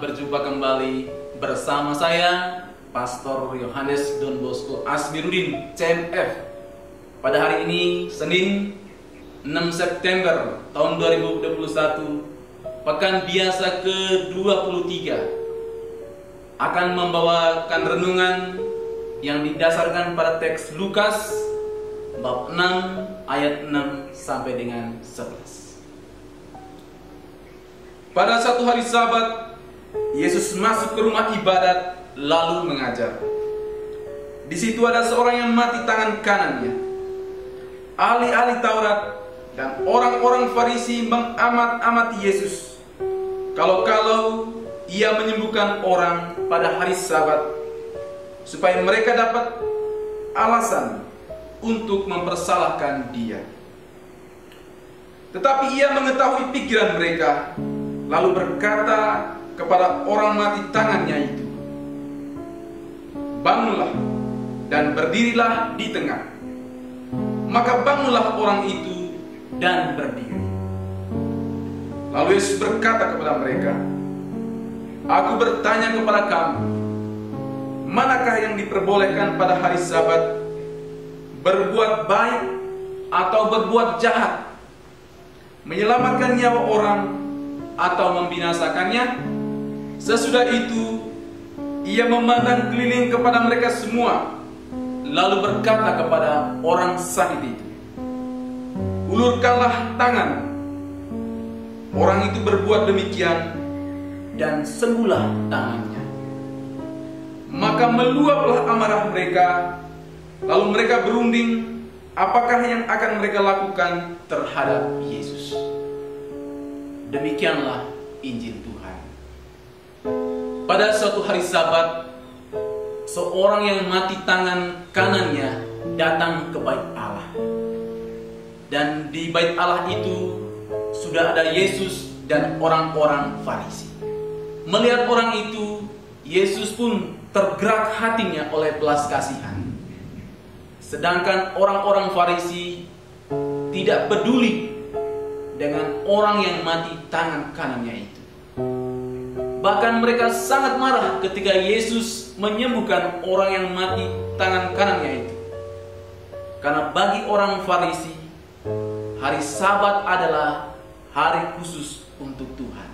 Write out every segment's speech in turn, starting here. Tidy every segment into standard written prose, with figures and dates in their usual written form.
berjumpa kembali bersama saya, Pastor Yohanes Don Bosco Asmirudin, CMF. Pada hari ini, Senin 6 September tahun 2021, Pekan Biasa ke-23, akan membawakan renungan yang didasarkan pada teks Lukas bab 6 ayat 6 sampai dengan 11. Pada satu hari Sabat, Yesus masuk ke rumah ibadat lalu mengajar. Di situ ada seorang yang mati tangan kanannya. Ahli-ahli Taurat dan orang-orang Farisi mengamat-amati Yesus. Kalau-kalau ia menyembuhkan orang pada hari Sabat, supaya mereka dapat alasan untuk mempersalahkan dia. Tetapi ia mengetahui pikiran mereka, lalu berkata kepada orang mati tangannya itu, "Bangunlah dan berdirilah di tengah." Maka bangunlah orang itu dan berdiri. Lalu Yesus berkata kepada mereka, "Aku bertanya kepada kamu, manakah yang diperbolehkan pada hari Sabat, berbuat baik atau berbuat jahat, menyelamatkan nyawa orang atau membinasakannya?" Sesudah itu ia memandang keliling kepada mereka semua, lalu berkata kepada orang sakit itu, "Ulurkanlah tangan." Orang itu berbuat demikian dan sembuhlah tangannya. Maka meluaplah amarah mereka, lalu mereka berunding apakah yang akan mereka lakukan terhadap Yesus. Demikianlah Injil Tuhan. Pada suatu hari Sabat, seorang yang mati tangan kanannya datang ke bait Allah. Dan di bait Allah itu sudah ada Yesus dan orang-orang Farisi. Melihat orang itu, Yesus pun tergerak hatinya oleh belas kasihan. Sedangkan orang-orang Farisi tidak peduli dengan orang yang mati tangan kanannya itu. Bahkan mereka sangat marah ketika Yesus menyembuhkan orang yang mati tangan kanannya itu. Karena bagi orang Farisi, hari Sabat adalah hari khusus untuk Tuhan.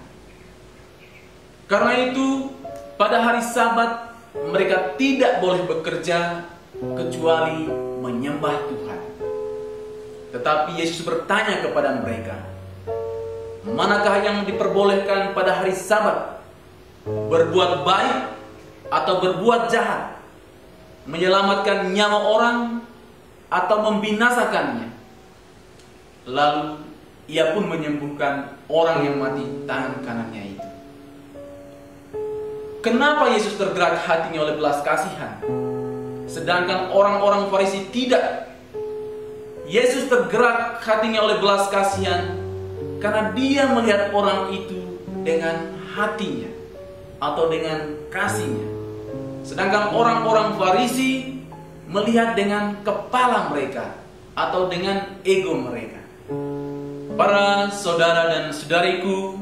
Karena itu, pada hari Sabat mereka tidak boleh bekerja kecuali menyembah Tuhan. Tetapi Yesus bertanya kepada mereka, manakah yang diperbolehkan pada hari Sabat, berbuat baik atau berbuat jahat, menyelamatkan nyawa orang atau membinasakannya? Lalu ia pun menyembuhkan orang yang mati tangan kanannya itu. Kenapa Yesus tergerak hatinya oleh belas kasihan, sedangkan orang-orang Farisi tidak? Yesus tergerak hatinya oleh belas kasihan karena dia melihat orang itu dengan hatinya atau dengan kasihnya. Sedangkan orang-orang Farisi melihat dengan kepala mereka atau dengan ego mereka. Para saudara dan saudariku,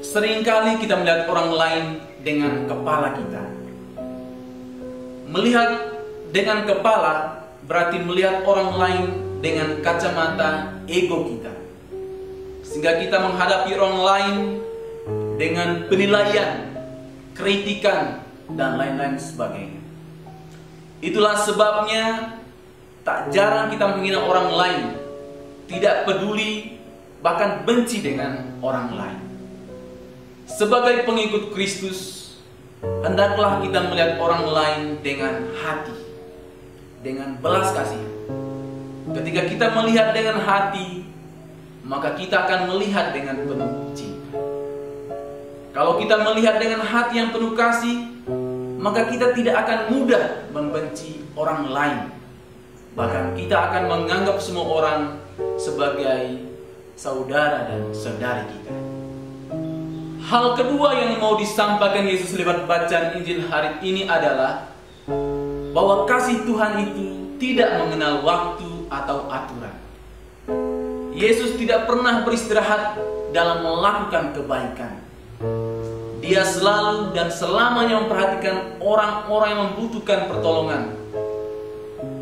seringkali kita melihat orang lain dengan kepala kita. Melihat dengan kepala berarti melihat orang lain dengan kacamata ego kita. Sehingga kita menghadapi orang lain dengan penilaian, kritikan, dan lain-lain sebagainya. Itulah sebabnya tak jarang kita menghina orang lain, tidak peduli, bahkan benci dengan orang lain. Sebagai pengikut Kristus, hendaklah kita melihat orang lain dengan hati, dengan belas kasihan. Ketika kita melihat dengan hati, maka kita akan melihat dengan penuh cinta. Kalau kita melihat dengan hati yang penuh kasih, maka kita tidak akan mudah membenci orang lain. Bahkan kita akan menganggap semua orang sebagai saudara dan saudari kita. Hal kedua yang mau disampaikan Yesus lewat bacaan Injil hari ini adalah bahwa kasih Tuhan itu tidak mengenal waktu atau aturan. Yesus tidak pernah beristirahat dalam melakukan kebaikan. Dia selalu dan selamanya memperhatikan orang-orang yang membutuhkan pertolongan.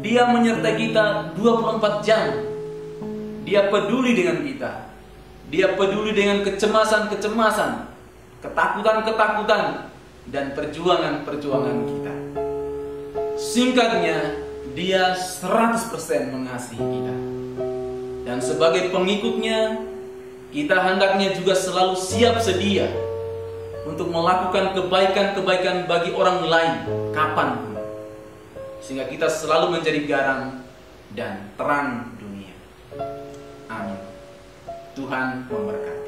Dia menyertai kita 24 jam. Dia peduli dengan kita. Dia peduli dengan kecemasan-kecemasan, ketakutan-ketakutan, dan perjuangan-perjuangan kita. Singkatnya, dia 100% mengasihi kita. Dan sebagai pengikutnya, kita hendaknya juga selalu siap sedia untuk melakukan kebaikan-kebaikan bagi orang lain kapanpun, sehingga kita selalu menjadi garam dan terang dunia. Amin. Tuhan memberkati.